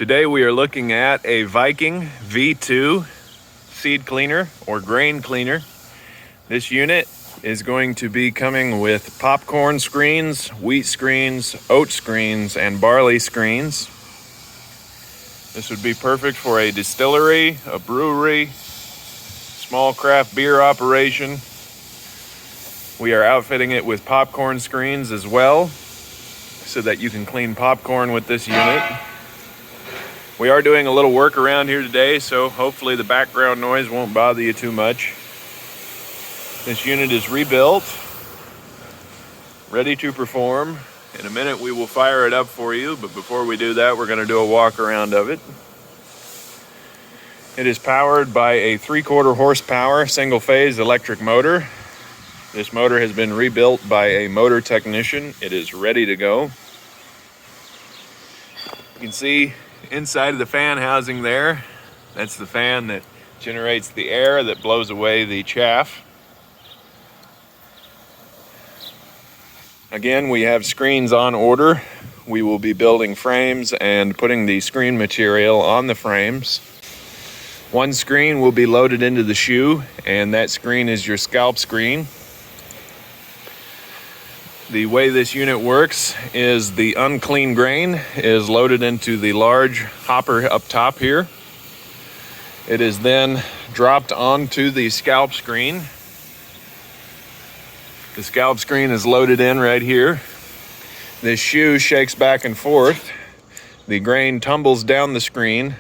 Today we are looking at a Viking V2 seed cleaner or grain cleaner. This unit is going to be coming with popcorn screens, wheat screens, oat screens, and barley screens. This would be perfect for a distillery, a brewery, small craft beer operation. We are outfitting it with popcorn screens as well, so that you can clean popcorn with this unit. We are doing a little work around here today, so hopefully the background noise won't bother you too much. This unit is rebuilt, ready to perform. In a minute we will fire it up for you, but before we do that, we're going to do a walk around of it. It is powered by a 3/4 horsepower single-phase electric motor. This motor has been rebuilt by a motor technician. It is ready to go. You can see inside of the fan housing there, that's the fan that generates the air that blows away the chaff. Again, we have screens on order. We will be building frames and putting the screen material on the frames. One screen will be loaded into the shoe, and that screen is your scalp screen. The way this unit works is the unclean grain is loaded into the large hopper up top here. It is then dropped onto the scalp screen. The scalp screen is loaded in right here. This shoe shakes back and forth. The grain tumbles down the screen,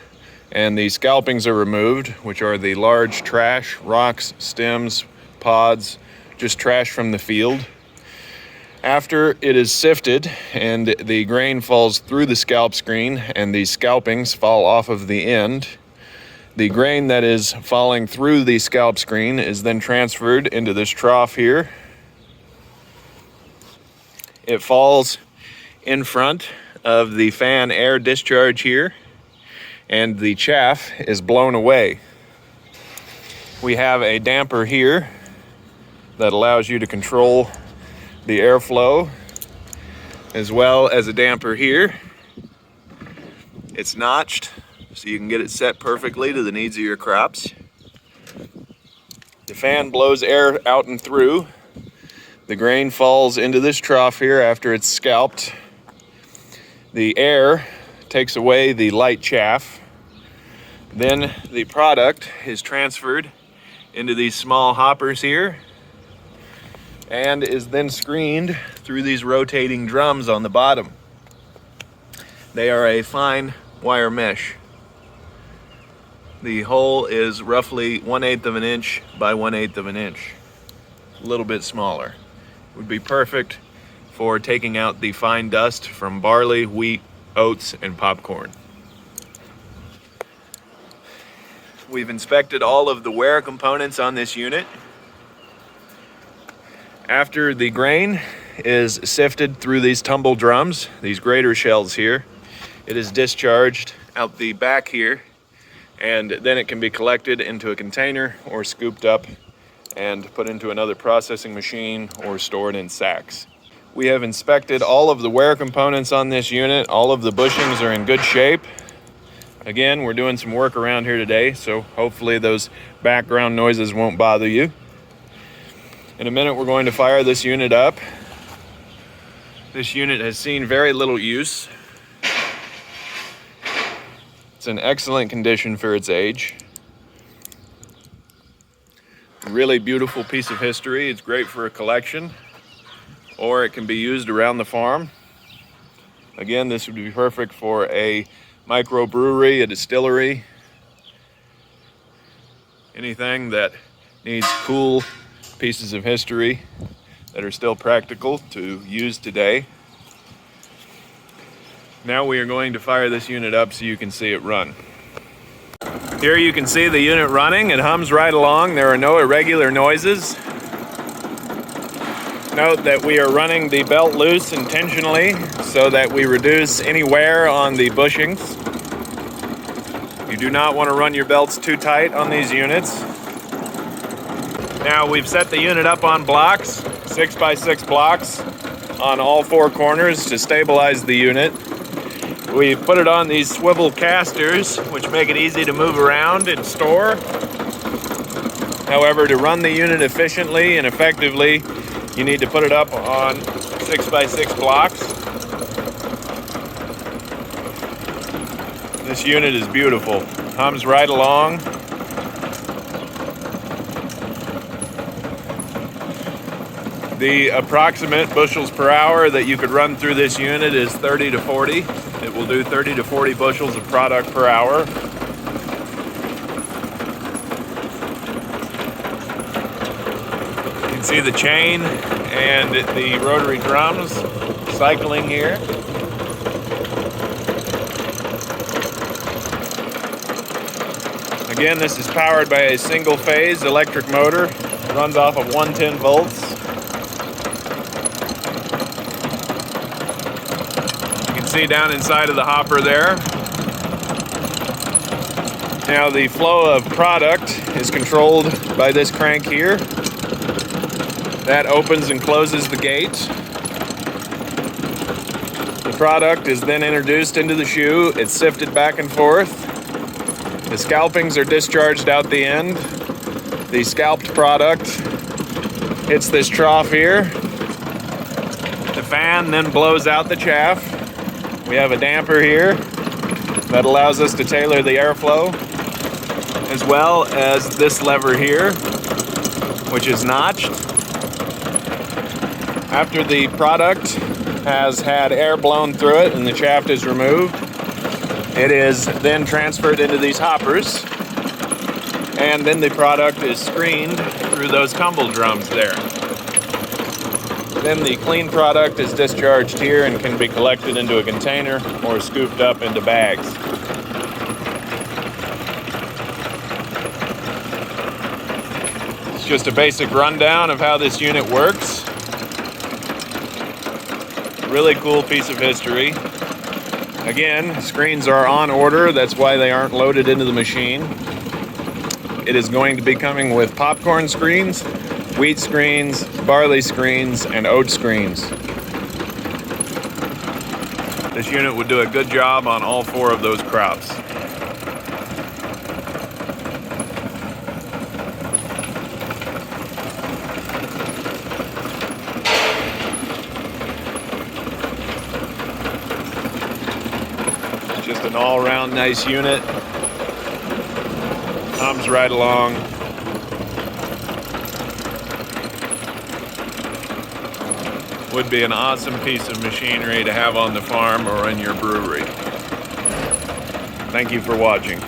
and the scalpings are removed, which are the large trash, rocks, stems, pods, just trash from the field. After it is sifted and the grain falls through the scalp screen and the scalpings fall off of the end, the grain that is falling through the scalp screen is then transferred into this trough here. It falls in front of the fan air discharge here, and the chaff is blown away. We have a damper here that allows you to control the airflow, as well as a damper here. It's notched so you can get it set perfectly to the needs of your crops. The fan blows air out and through. The grain falls into this trough here after it's scalped. The air takes away the light chaff. Then the product is transferred into these small hoppers here and is then screened through these rotating drums on the bottom. They are a fine wire mesh. The hole is roughly 1/8 of an inch by 1/8 of an inch, a little bit smaller. It would be perfect for taking out the fine dust from barley, wheat, oats, and popcorn. We've inspected all of the wear components on this unit. After the grain is sifted through these tumble drums, these grater shells here, it is discharged out the back here, and then it can be collected into a container or scooped up and put into another processing machine or stored in sacks. We have inspected all of the wear components on this unit. All of the bushings are in good shape. Again, we're doing some work around here today, so hopefully those background noises won't bother you. In a minute, we're going to fire this unit up. This unit has seen very little use. It's in excellent condition for its age. Really beautiful piece of history. It's great for a collection, or it can be used around the farm. Again, this would be perfect for a microbrewery, a distillery, anything that needs cool pieces of history that are still practical to use today. Now we are going to fire this unit up so you can see it run. Here you can see the unit running. It hums right along. There are no irregular noises. Note that we are running the belt loose intentionally so that we reduce any wear on the bushings. You do not want to run your belts too tight on these units. Now we've set the unit up on blocks, 6x6 blocks on all four corners to stabilize the unit. We put it on these swivel casters, which make it easy to move around and store. However, to run the unit efficiently and effectively, you need to put it up on 6x6 blocks. This unit is beautiful. Hums right along. The approximate bushels per hour that you could run through this unit is 30 to 40. It will do 30 to 40 bushels of product per hour. You can see the chain and the rotary drums cycling here. Again, this is powered by a single phase electric motor. It runs off of 110 volts. See down inside of the hopper there. Now the flow of product is controlled by this crank here. That opens and closes the gate. The product is then introduced into the shoe. It's sifted back and forth. The scalpings are discharged out the end. The scalped product hits this trough here. The fan then blows out the chaff. We have a damper here that allows us to tailor the airflow, as well as this lever here, which is notched. After the product has had air blown through it and the shaft is removed, it is then transferred into these hoppers, and then the product is screened through those tumble drums there. Then the clean product is discharged here and can be collected into a container or scooped up into bags. It's just a basic rundown of how this unit works. Really cool piece of history. Again, screens are on order. That's why they aren't loaded into the machine. It is going to be coming with popcorn screens, wheat screens, barley screens, and oat screens. This unit would do a good job on all 4 of those crops. It's just an all-around nice unit. Hums right along. Would be an awesome piece of machinery to have on the farm or in your brewery. Thank you for watching.